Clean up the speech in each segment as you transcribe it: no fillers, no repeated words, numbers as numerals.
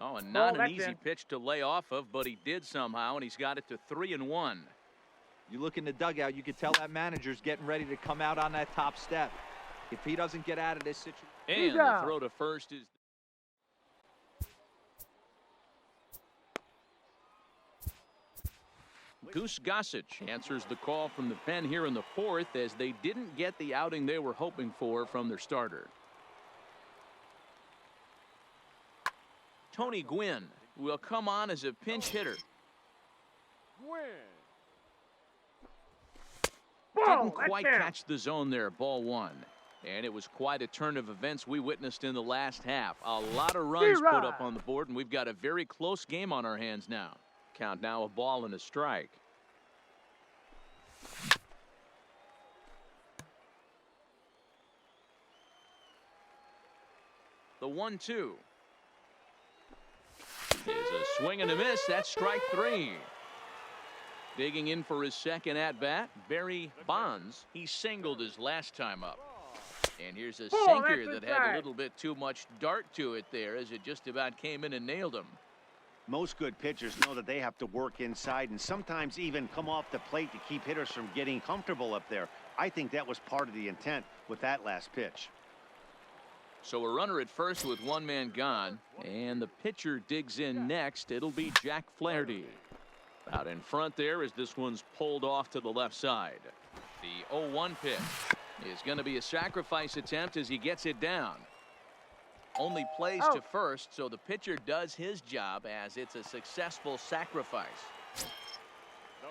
Oh, and not an easy pitch to lay off of, but he did somehow, and he's got it to 3-1. You look in the dugout, you can tell that manager's getting ready to come out on that top step. If he doesn't get out of this situation. And the throw to first is. Goose Gossage answers the call from the pen here in the fourth, as they didn't get the outing they were hoping for from their starter. Tony Gwynn will come on as a pinch hitter. Didn't quite catch the zone there. Ball one. And it was quite a turn of events we witnessed in the last half. A lot of runs put up on the board, and we've got a very close game on our hands now. Count now, a ball and a strike. The 1-2 is a swing and a miss. That's strike three. Digging in for his second at bat, Barry Bonds. He singled his last time up. And here's a sinker that had a little bit too much dart to it there, as it just about came in and nailed him. Most good pitchers know that they have to work inside and sometimes even come off the plate to keep hitters from getting comfortable up there. I think that was part of the intent with that last pitch. So a runner at first with one man gone, and the pitcher digs in next. It'll be Jack Flaherty. Out in front there as this one's pulled off to the left side. The 0-1 pitch is going to be a sacrifice attempt as he gets it down. Only plays to first, so the pitcher does his job as it's a successful sacrifice.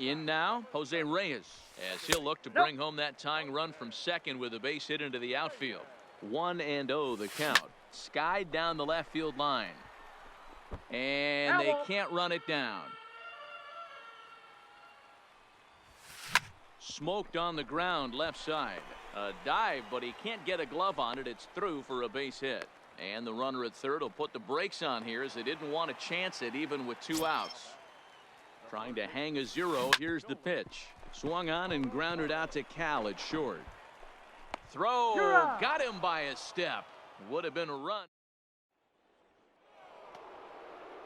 In now, Jose Reyes, as he'll look to bring home that tying run from second with a base hit into the outfield. 1-0 the count. Skied down the left field line. And they can't run it down. Smoked on the ground left side. A dive, but he can't get a glove on it. It's through for a base hit. And the runner at third will put the brakes on here, as they didn't want to chance it even with 2 outs. Trying to hang a 0. Here's the pitch. Swung on and grounded out to Cal at short. Throw. Got him by a step. Would have been a run.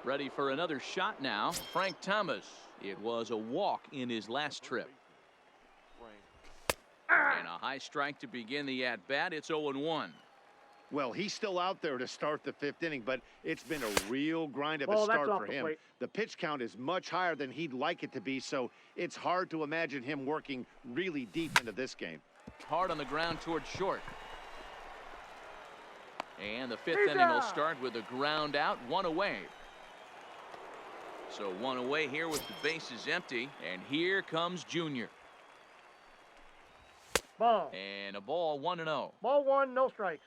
Ready for another shot now. Frank Thomas. It was a walk in his last trip. And a high strike to begin the at-bat. It's 0-1. Well, he's still out there to start the 5th inning, but it's been a real grind of a start for him. The pitch count is much higher than he'd like it to be, so it's hard to imagine him working really deep into this game. Hard on the ground towards short. And the 5th inning will start with a ground out, 1 away. So 1 away here with the bases empty, and here comes Junior. Ball. And a ball, 1-0. Ball 1, no strikes.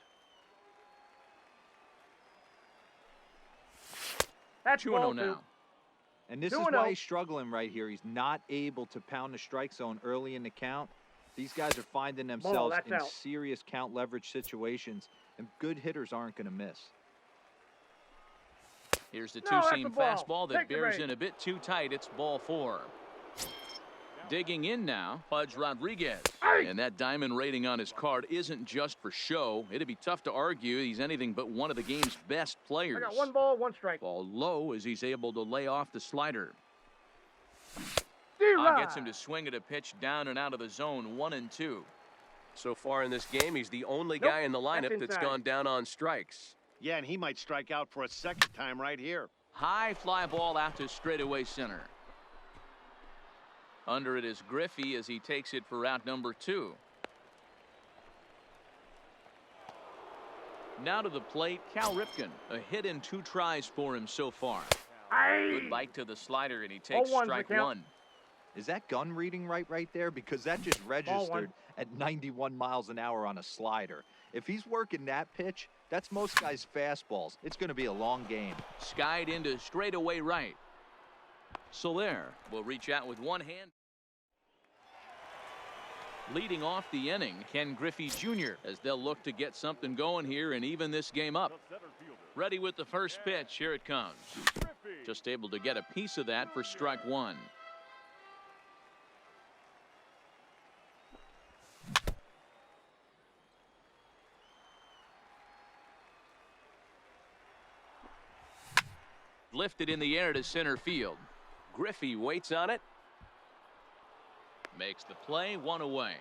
That's 2-0 now. And this is why he's struggling right here. He's not able to pound the strike zone early in the count. These guys are finding themselves in serious count leverage situations, and good hitters aren't going to miss. Here's the two-seam fastball that bears in a bit too tight. It's ball 4. Digging in now, Pudge Rodriguez. And that diamond rating on his card isn't just for show. It'd be tough to argue he's anything but one of the game's best players. I got 1 ball, 1 strike. Ball low as he's able to lay off the slider. Gets him to swing at a pitch down and out of the zone, 1-2. So far in this game, he's the only guy in the lineup that's gone down on strikes. Yeah, and he might strike out for a second time right here. High fly ball out to straightaway center. Under it is Griffey as he takes it for out number 2. Now to the plate, Cal Ripken. A hit in 2 tries for him so far. Good bite to the slider, and he takes strike 1. Is that gun reading right there? Because that just registered at 91 miles an hour on a slider. If he's working that pitch, that's most guys' fastballs. It's going to be a long game. Skied into straightaway right. Soler will reach out with one hand. Leading off the inning, Ken Griffey Jr. as they'll look to get something going here and even this game up. Ready with the first pitch. Here it comes. Just able to get a piece of that for strike 1. lifted in the air to center field. Griffey waits on it. Makes the play, one away.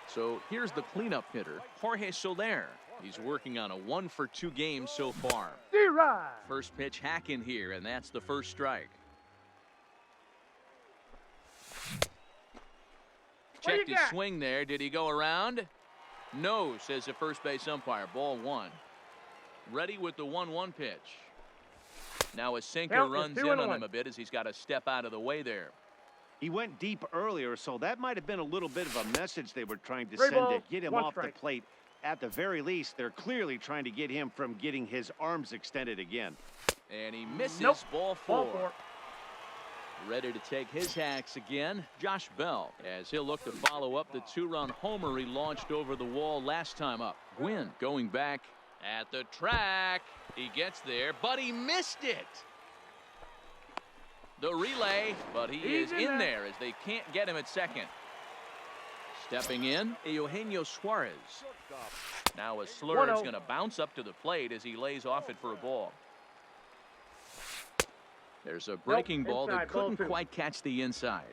So here's the cleanup hitter, Jorge Soler. He's working on a 1-for-2 game so far. D-Rod. First pitch hacking here, and that's the first strike. Checked his swing there. Did he go around? No, says the first base umpire. Ball one. Ready with the 1-1 pitch. Now a sinker runs in on him a bit as he's got to step out of the way there. He went deep earlier, so that might have been a little bit of a message they were trying to send to get him off the plate. At the very least, they're clearly trying to get him from getting his arms extended again. And he misses. Ball four. Ready to take his hacks again, Josh Bell, as he'll look to follow up the 2-run homer he launched over the wall last time up. Gwynn going back at the track. He gets there, but he missed it. The relay, but he is in there as they can't get him at second. Stepping in, Eugenio Suarez. Now a slur is going to bounce up to the plate as he lays off it for a ball. There's a breaking ball that couldn't quite catch the inside.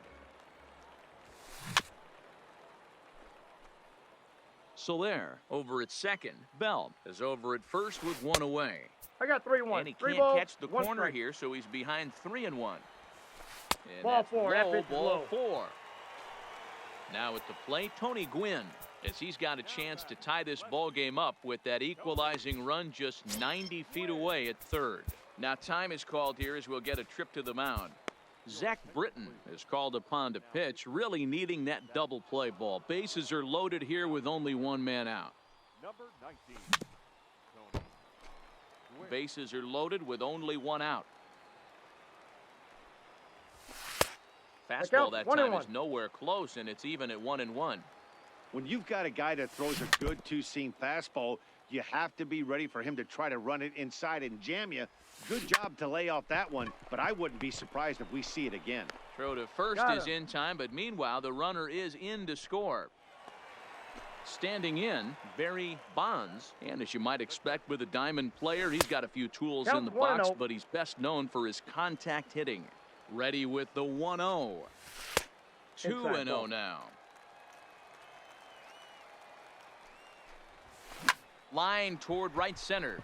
Soler over at second. Bell is over at first with one away. I got 3-1. And he can't catch the corner here, so he's behind 3-1. And ball four. Ball four. Now at the plate, Tony Gwynn, as he's got a chance to tie this ball game up with that equalizing run just 90 feet away at third. Now time is called here as we'll get a trip to the mound. Zach Britton is called upon to pitch, really needing that double play ball. Bases are loaded here with only one man out. Number 19. Bases are loaded with only one out. Fastball that time is nowhere close, and it's even at 1-1. When you've got a guy that throws a good two-seam fastball, you have to be ready for him to try to run it inside and jam you. Good job to lay off that one, but I wouldn't be surprised if we see it again. Throw to first is in time, but meanwhile, the runner is in to score. Standing in, Barry Bonds, and as you might expect with a diamond player, he's got a few tools in the box, but he's best known for his contact hitting. Ready with the 1-0. 2-0 now. Line toward right center.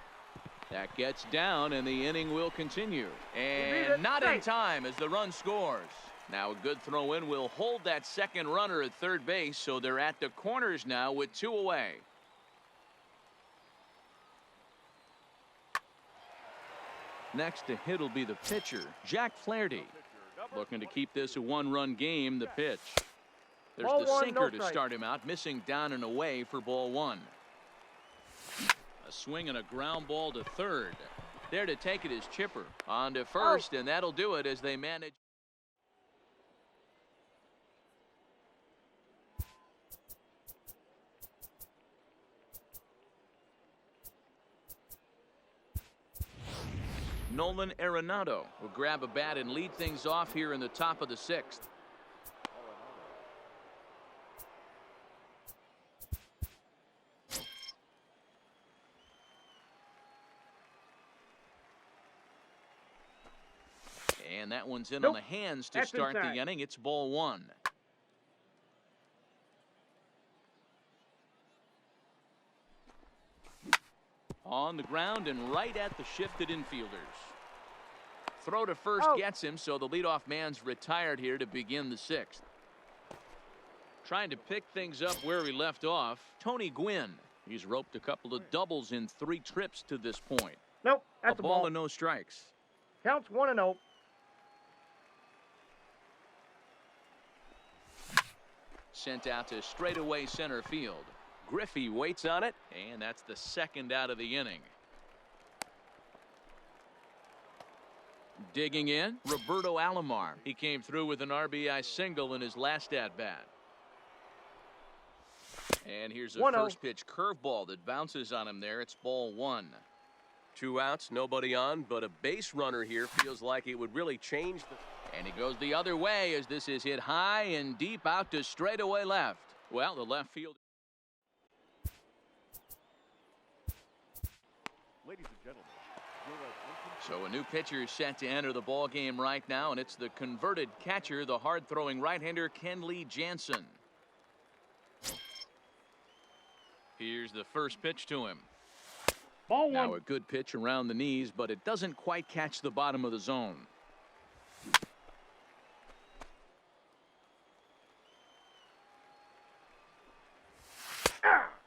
That gets down, and the inning will continue. And not in time as the run scores. Now a good throw in will hold that second runner at third base, so they're at the corners now with 2 away. Next to hit will be the pitcher, Jack Flaherty. Looking to keep this a 1-run game, the pitch. There's the sinker to start him out, missing down and away for ball one. A swing and a ground ball to third. There to take it is Chipper. On to first, and that'll do it as they manage. Nolan Arenado will grab a bat and lead things off here in the top of the 6th. And that one's in on the hands to start the inning. It's ball one. On the ground and right at the shifted infielders. Throw to first gets him, so the leadoff man's retired here to begin the 6th. Trying to pick things up where he left off, Tony Gwynn. He's roped a couple of doubles in 3 trips to this point. Nope, that's a ball and no strikes. Counts 1-0. Sent out to straightaway center field. Griffey waits on it, and that's the second out of the inning. Digging in, Roberto Alomar. He came through with an RBI single in his last at-bat. And here's a first pitch curveball that bounces on him there. It's ball one. 2 outs, nobody on, but a base runner here feels like it would really change the... And he goes the other way as this is hit high and deep out to straightaway left. Well, the left field. So a new pitcher is set to enter the ball game right now, and it's the converted catcher, the hard-throwing right-hander Kenley Jansen. Here's the first pitch to him. Ball one. Now a good pitch around the knees, but it doesn't quite catch the bottom of the zone.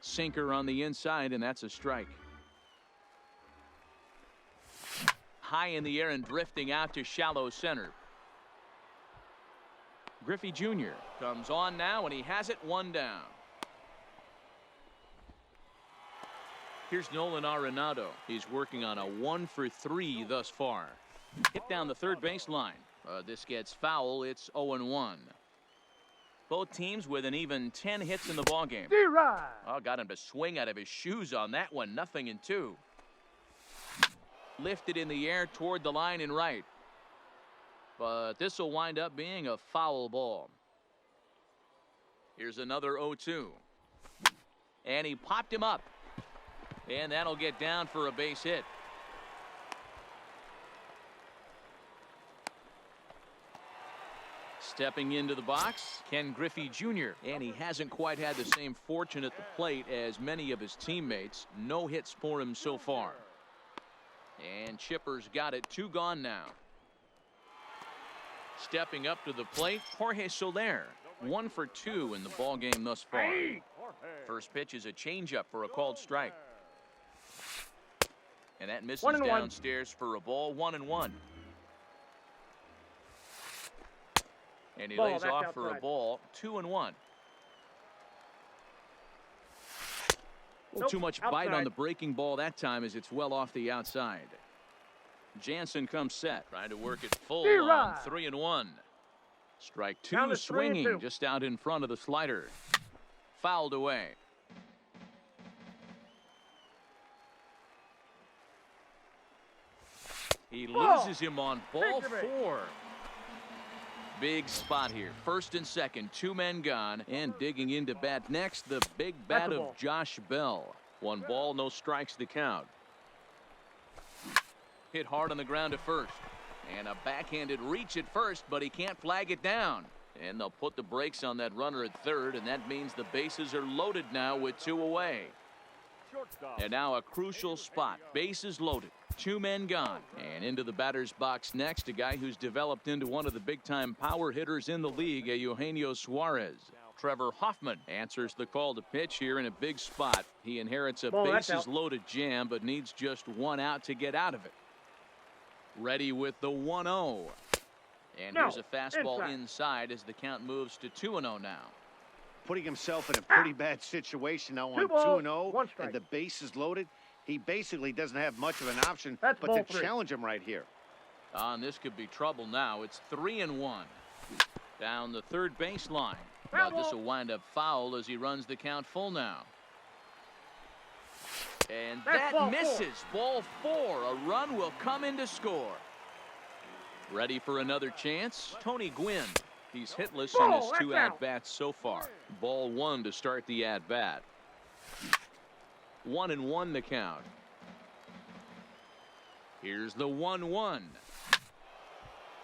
Sinker on the inside, and that's a strike. High in the air and drifting out to shallow center. Griffey Jr. comes on now, and he has it, one down. Here's Nolan Arenado. He's working on a 1-for-3 thus far. Hit down the third base line. This gets foul. It's 0-1. Both teams with an even 10 hits in the ballgame. Oh, got him to swing out of his shoes on that one. 0-2. Lifted in the air toward the line and right. But this will wind up being a foul ball. Here's another 0-2. And he popped him up. And that'll get down for a base hit. Stepping into the box, Ken Griffey Jr. And he hasn't quite had the same fortune at the plate as many of his teammates. No hits for him so far. And Chipper's got it, 2 gone now. Stepping up to the plate, Jorge Soler. 1 for 2 in the ball game thus far. First pitch is a changeup for a called strike. And that misses downstairs for a ball. 1-1. And he lays off for a ball. 2-1. Too much bite on the breaking ball that time as it's well off the outside. Jansen comes set, trying to work it full on 3-1. Strike 2 swinging just out in front of the slider. Fouled away. He loses him on ball 4. Big spot here. First and second, 2 men gone. And digging into bat next, the big bat of Josh Bell. 1 ball, no strikes to count. Hit hard on the ground at first. And a backhanded reach at first, but he can't flag it down. And they'll put the brakes on that runner at third, and that means the bases are loaded now with 2 away. And now a crucial spot. Bases loaded. 2 men gone. And into the batter's box next, a guy who's developed into one of the big-time power hitters in the league, Eugenio Suarez. Trevor Hoffman answers the call to pitch here in a big spot. He inherits a bases-loaded jam, but needs just 1 out to get out of it. Ready with the 1-0. And here's a fastball inside as the count moves to 2-0 now. Putting himself in a pretty bad situation now on 2-0, and the base is loaded. He basically doesn't have much of an option but to challenge him right here. And this could be trouble now. It's 3-1. Down the third baseline. But this will wind up foul as he runs the count full now. And that misses. Ball 4. A run will come in to score. Ready for another chance? Tony Gwynn. He's hitless in his 2 at-bats so far. Ball 1 to start the at-bat. 1-1 the count. Here's the 1-1.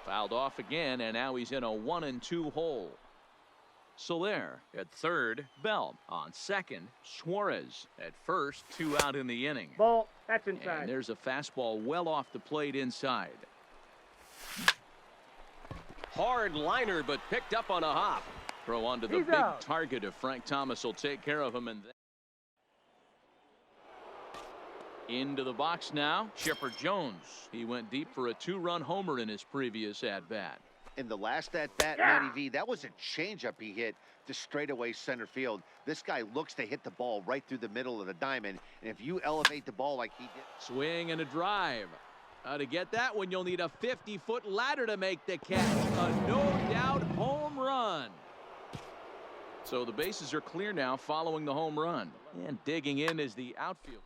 Fouled off again, and now he's in a 1-2 hole. Soler at third. Bell on second. Suarez at first. 2 out in the inning. Ball. That's inside. And there's a fastball well off the plate inside. Hard liner, but picked up on a hop. Throw onto the big target of Frank Thomas will take care of him. And into the box now, Chipper Jones. He went deep for a 2-run homer in his previous at-bat. In the last at-bat, Matty V, that was a changeup he hit to straightaway center field. This guy looks to hit the ball right through the middle of the diamond, and if you elevate the ball like he did. Swing and a drive. To get that one, you'll need a 50-foot ladder to make the catch. A no-doubt home run. So the bases are clear now following the home run. And digging in is the outfield.